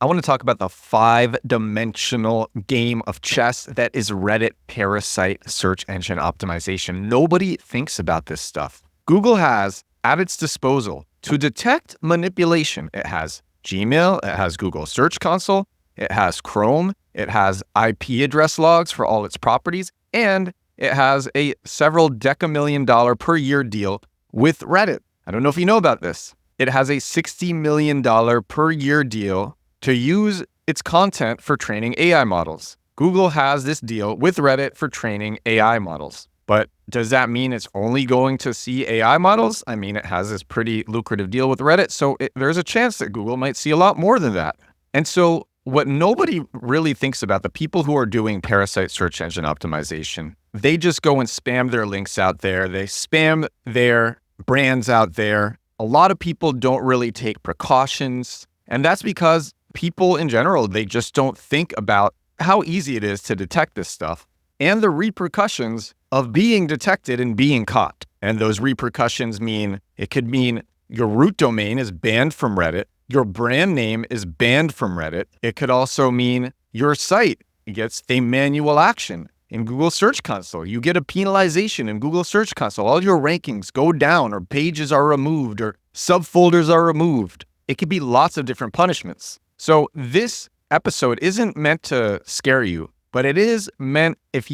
I want to talk about the 5-dimensional game of chess that is Reddit Parasite Search Engine Optimization. Nobody thinks about this stuff. Google has at its disposal to detect manipulation. It has Gmail, it has Google Search Console, it has Chrome, it has IP address logs for all its properties, and it has a several decamillion dollar per year deal with Reddit. I don't know if you know about this. It has a $60 million per year deal to use its content for training AI models. Google has this deal with Reddit for training AI models. But does that mean it's only going to see AI models? I mean, it has this pretty lucrative deal with Reddit, so there's a chance that Google might see a lot more than that. And so what nobody really thinks about, the people who are doing Parasite Search Engine Optimization, they just go and spam their links out there. They spam their brands out there. A lot of people don't really take precautions. And that's because people in general, they just don't think about how easy it is to detect this stuff and the repercussions of being detected and being caught. And those repercussions it could mean your root domain is banned from Reddit. Your brand name is banned from Reddit. It could also mean your site gets a manual action in Google Search Console. You get a penalization in Google Search Console. All your rankings go down, or pages are removed, or subfolders are removed. It could be lots of different punishments. So this episode isn't meant to scare you, but it is meant, if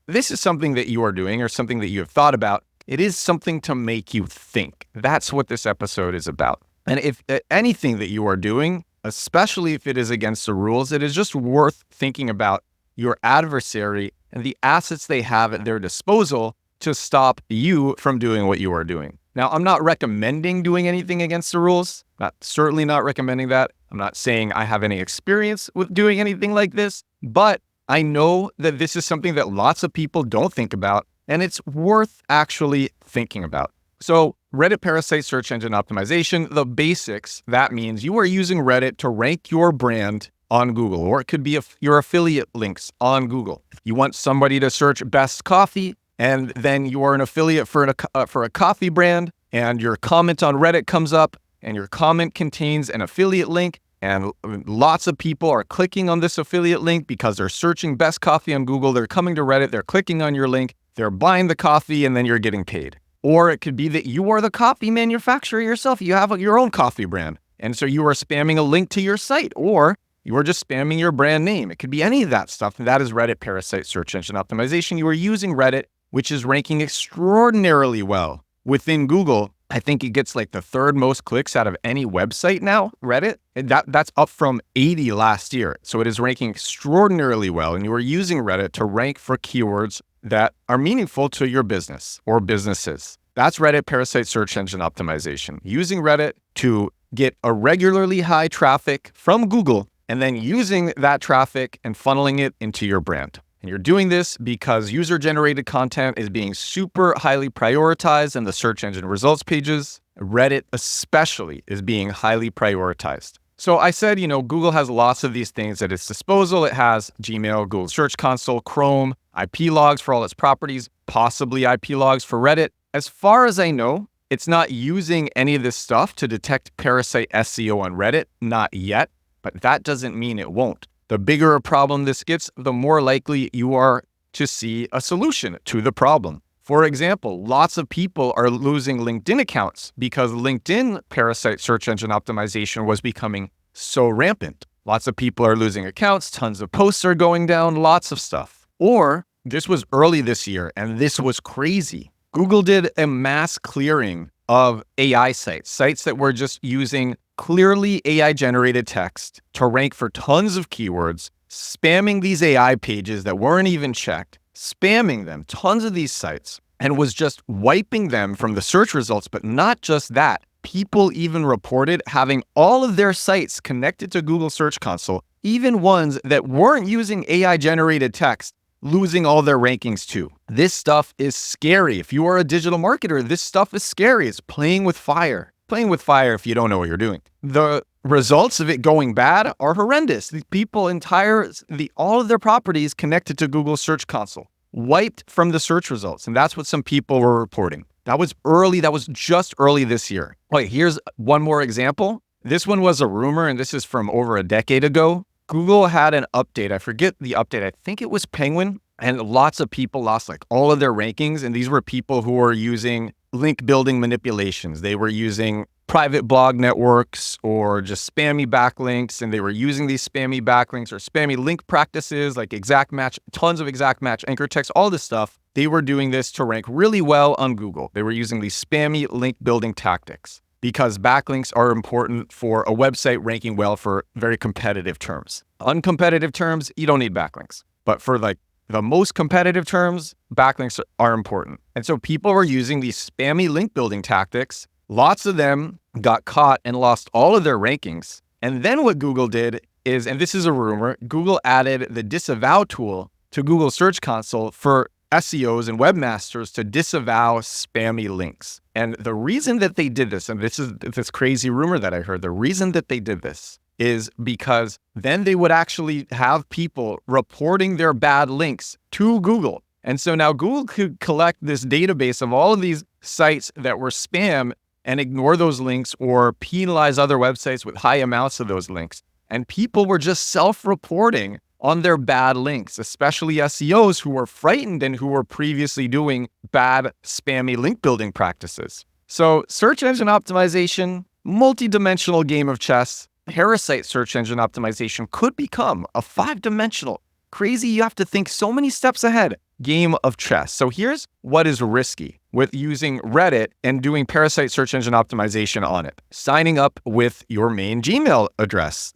this is something that you are doing or something that you have thought about, it is something to make you think. That's what this episode is about. And if anything that you are doing, especially if it is against the rules, it is just worth thinking about your adversary and the assets they have at their disposal to stop you from doing what you are doing. Now, I'm not recommending doing anything against the rules. Certainly not recommending that. I'm not saying I have any experience with doing anything like this, but I know that this is something that lots of people don't think about, and it's worth actually thinking about. So Reddit Parasite Search Engine Optimization, the basics, that means you are using Reddit to rank your brand on Google, or it could be your affiliate links on Google. You want somebody to search best coffee, and then you are an affiliate for a coffee brand, and your comment on Reddit comes up, and your comment contains an affiliate link, and lots of people are clicking on this affiliate link because they're searching best coffee on Google. They're coming to Reddit, they're clicking on your link, they're buying the coffee, and then you're getting paid. Or it could be that you are the coffee manufacturer yourself. You have your own coffee brand, and so you are spamming a link to your site, or you are just spamming your brand name. It could be any of that stuff. And that is Reddit Parasite Search Engine Optimization. You are using Reddit, which is ranking extraordinarily well within Google. I think it gets like the third most clicks out of any website now, Reddit. And that's up from 80 last year. So it is ranking extraordinarily well. And you are using Reddit to rank for keywords that are meaningful to your business or businesses. That's Reddit Parasite Search Engine Optimization. Using Reddit to get a regularly high traffic from Google, and then using that traffic and funneling it into your brand. And you're doing this because user-generated content is being super highly prioritized in the search engine results pages. Reddit especially is being highly prioritized. So I said, Google has lots of these things at its disposal. It has Gmail, Google Search Console, Chrome, IP logs for all its properties, possibly IP logs for Reddit. As far as I know, it's not using any of this stuff to detect Parasite SEO on Reddit, not yet. But that doesn't mean it won't. The bigger a problem this gets, the more likely you are to see a solution to the problem. For example, lots of people are losing LinkedIn accounts because LinkedIn Parasite Search Engine Optimization was becoming so rampant. Lots of people are losing accounts, tons of posts are going down, lots of stuff. Or this was early this year, and this was crazy. Google did a mass clearing of AI sites that were just using clearly AI-generated text to rank for tons of keywords, spamming these AI pages that weren't even checked, spamming them, tons of these sites, and was just wiping them from the search results. But not just that. People even reported having all of their sites connected to Google Search Console, even ones that weren't using AI-generated text, losing all their rankings too. This stuff is scary. If you are a digital marketer, this stuff is scary. It's playing with fire. Playing with fire if you don't know what you're doing. The results of it going bad are horrendous. These people all of their properties connected to Google Search Console, wiped from the search results. And that's what some people were reporting. That was early. That was just early this year. Wait, here's one more example. this one was a rumor, and this is from over a decade ago. Google had an update. I forget the update. I think it was Penguin, and lots of people lost like all of their rankings. And these were people who were using link building manipulations. They were using private blog networks or just spammy backlinks. And they were using these spammy backlinks or spammy link practices like exact match, tons of exact match anchor text, all this stuff. They were doing this to rank really well on Google. They were using these spammy link building tactics because backlinks are important for a website ranking well for very competitive terms. Uncompetitive terms, you don't need backlinks. But for like the most competitive terms, backlinks are important. And so people were using these spammy link building tactics. Lots of them got caught and lost all of their rankings. And then what Google did is, and this is a rumor, Google added the disavow tool to Google Search Console for SEOs and webmasters to disavow spammy links. And the reason that they did this, and this is this crazy rumor that I heard, the reason that they did this is because then they would actually have people reporting their bad links to Google. And so now Google could collect this database of all of these sites that were spam and ignore those links or penalize other websites with high amounts of those links. And people were just self-reporting on their bad links, especially SEOs who were frightened and who were previously doing bad spammy link building practices. So search engine optimization, multi-dimensional game of chess. Parasite Search Engine Optimization could become a 5-dimensional, crazy, you have to think so many steps ahead, game of chess. So here's what is risky with using Reddit and doing Parasite Search Engine Optimization on it. Signing up with your main Gmail address.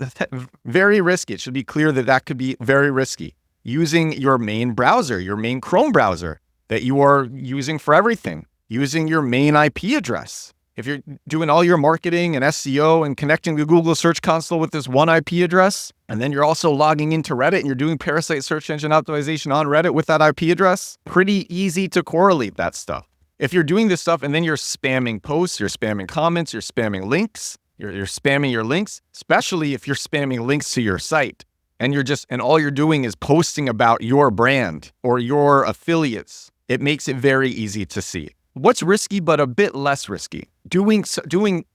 Very risky. It should be clear that that could be very risky. Using your main browser, your main Chrome browser that you are using for everything. Using your main IP address. If you're doing all your marketing and SEO and connecting the Google Search Console with this one IP address, and then you're also logging into Reddit and you're doing Parasite Search Engine Optimization on Reddit with that IP address, pretty easy to correlate that stuff. If you're doing this stuff and then you're spamming posts, you're spamming comments, you're spamming links, you're spamming your links, especially if you're spamming links to your site, and all you're doing is posting about your brand or your affiliates, it makes it very easy to see. What's risky, but a bit less risky? Doing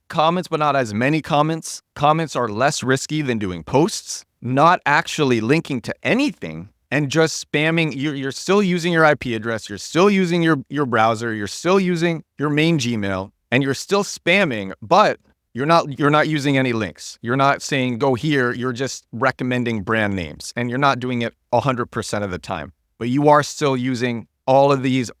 comments, but not as many comments. Comments are less risky than doing posts. Not actually linking to anything and just spamming. You're still using your IP address. You're still using your browser. You're still using your main Gmail, and you're still spamming. But you're not using any links. You're not saying go here. You're just recommending brand names, and you're not doing it 100% of the time. But you are still using all of these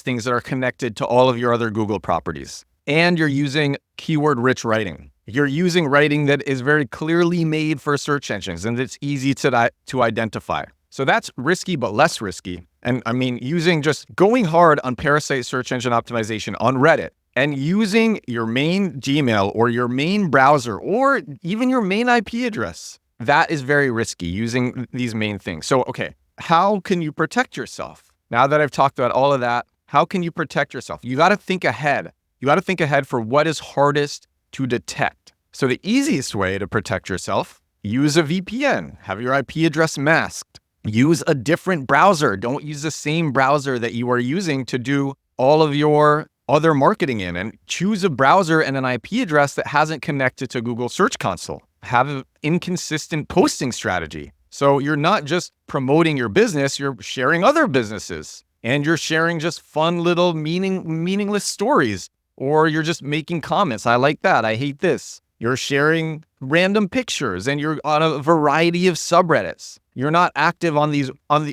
things that are connected to all of your other Google properties. And you're using keyword-rich writing. You're using writing that is very clearly made for search engines, and it's easy to identify. So that's risky, but less risky. And I mean, just going hard on Parasite Search Engine Optimization on Reddit and using your main Gmail or your main browser or even your main IP address, that is very risky, using these main things. So, okay, how can you protect yourself? Now that I've talked about all of that, how can you protect yourself? You got to think ahead. You got to think ahead for what is hardest to detect. So the easiest way to protect yourself, use a VPN, have your IP address masked, use a different browser. Don't use the same browser that you are using to do all of your other marketing in, and choose a browser and an IP address that hasn't connected to Google Search Console. Have an inconsistent posting strategy. So you're not just promoting your business, you're sharing other businesses, and you're sharing just fun little meaningless stories, or you're just making comments. I like that. I hate this. You're sharing random pictures, and you're on a variety of subreddits. You're not active on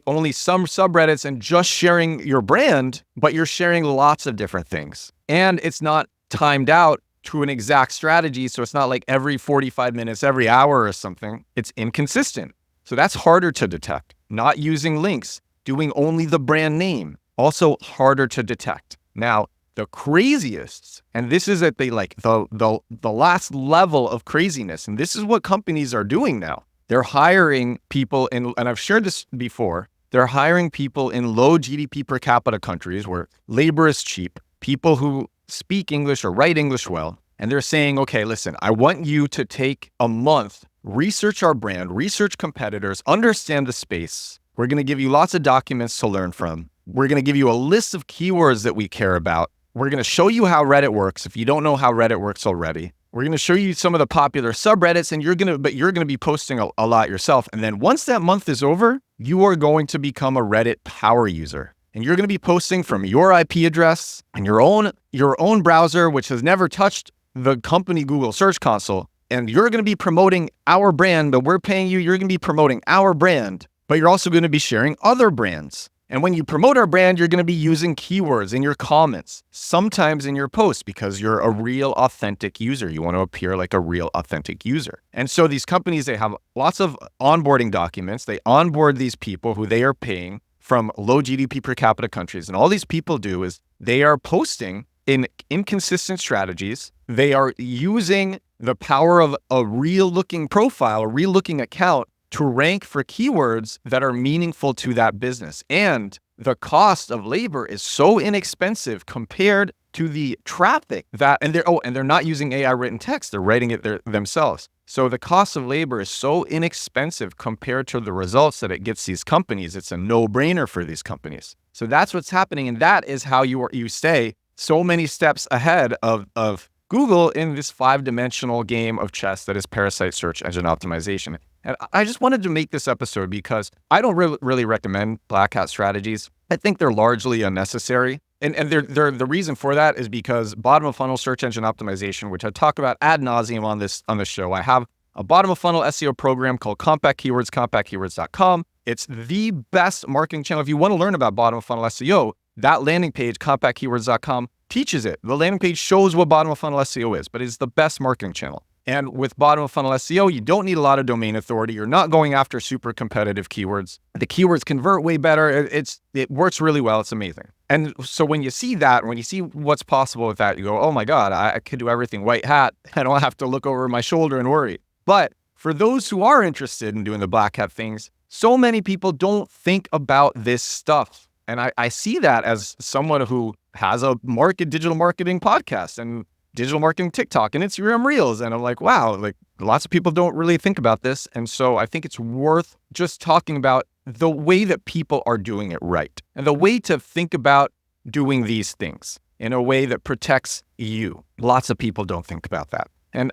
only some subreddits and just sharing your brand, but you're sharing lots of different things. And it's not timed out to an exact strategy. So it's not like every 45 minutes, every hour or something. It's inconsistent. So that's harder to detect. Not using links, doing only the brand name, also harder to detect. Now, the craziest, and this is at the last level of craziness, and this is what companies are doing now. They're hiring people and I've shared this before, they're hiring people in low GDP per capita countries where labor is cheap, people who speak English or write English well, and they're saying, okay, listen, I want you to take a month, research our brand, research competitors, understand the space. We're going to give you lots of documents to learn from. We're going to give you a list of keywords that we care about. We're going to show you how Reddit works if you don't know how Reddit works already. We're going to show you some of the popular subreddits, and you're going to be posting a lot yourself. And then once that month is over, you are going to become a Reddit power user. And you're going to be posting from your IP address and your own browser, which has never touched the company Google Search Console. And you're going to be promoting our brand, but we're paying you. You're going to be promoting our brand, but you're also going to be sharing other brands. And when you promote our brand, you're going to be using keywords in your comments, sometimes in your posts, because you're a real authentic user. You want to appear like a real authentic user. And so these companies, they have lots of onboarding documents. They onboard these people who they are paying from low GDP per capita countries. And all these people do is they are posting in inconsistent strategies. They are using the power of a real looking profile, a real looking account, to rank for keywords that are meaningful to that business. And the cost of labor is so inexpensive compared to the traffic and they're not using AI written text, they're writing it themselves. So the cost of labor is so inexpensive compared to the results that it gets these companies. It's a no-brainer for these companies. So that's what's happening. And that is how you stay so many steps ahead of Google in this 5-dimensional game of chess that is Parasite Search Engine Optimization. And I just wanted to make this episode because I don't really recommend black hat strategies. I think they're largely unnecessary. And the reason for that is because bottom of funnel search engine optimization, which I talk about ad nauseum on this show. I have a bottom of funnel SEO program called Compact Keywords, compactkeywords.com. It's the best marketing channel. If you want to learn about bottom of funnel SEO, that landing page, compactkeywords.com, teaches it. The landing page shows what bottom of funnel SEO is, but it's the best marketing channel. And with bottom of funnel SEO, you don't need a lot of domain authority. You're not going after super competitive keywords. The keywords convert way better. It works really well. It's amazing. And so when you see that, when you see what's possible with that, you go, oh my God, I could do everything white hat. I don't have to look over my shoulder and worry. But for those who are interested in doing the black hat things, so many people don't think about this stuff. And I see that as someone who has a digital marketing podcast and digital marketing TikTok and Instagram Reels. And I'm like, wow, like lots of people don't really think about this. And so I think it's worth just talking about the way that people are doing it right and the way to think about doing these things in a way that protects you. Lots of people don't think about that. And,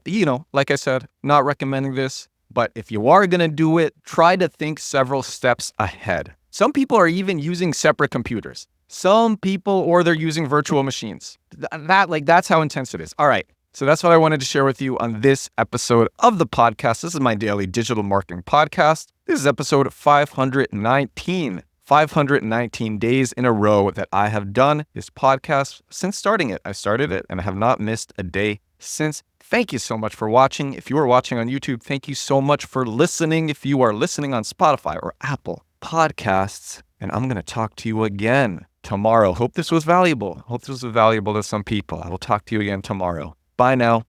like I said, not recommending this, but if you are going to do it, try to think several steps ahead. Some people are even using separate computers. Some people, or they're using virtual machines. That's how intense it is. All right. So that's what I wanted to share with you on this episode of the podcast. This is my daily digital marketing podcast. This is episode 519. 519 days in a row that I have done this podcast since starting it. I started it and I have not missed a day since. Thank you so much for watching. If you are watching on YouTube, thank you so much for listening. If you are listening on Spotify or Apple Podcasts, and I'm going to talk to you again tomorrow. Hope this was valuable. Hope this was valuable to some people. I will talk to you again tomorrow. Bye now.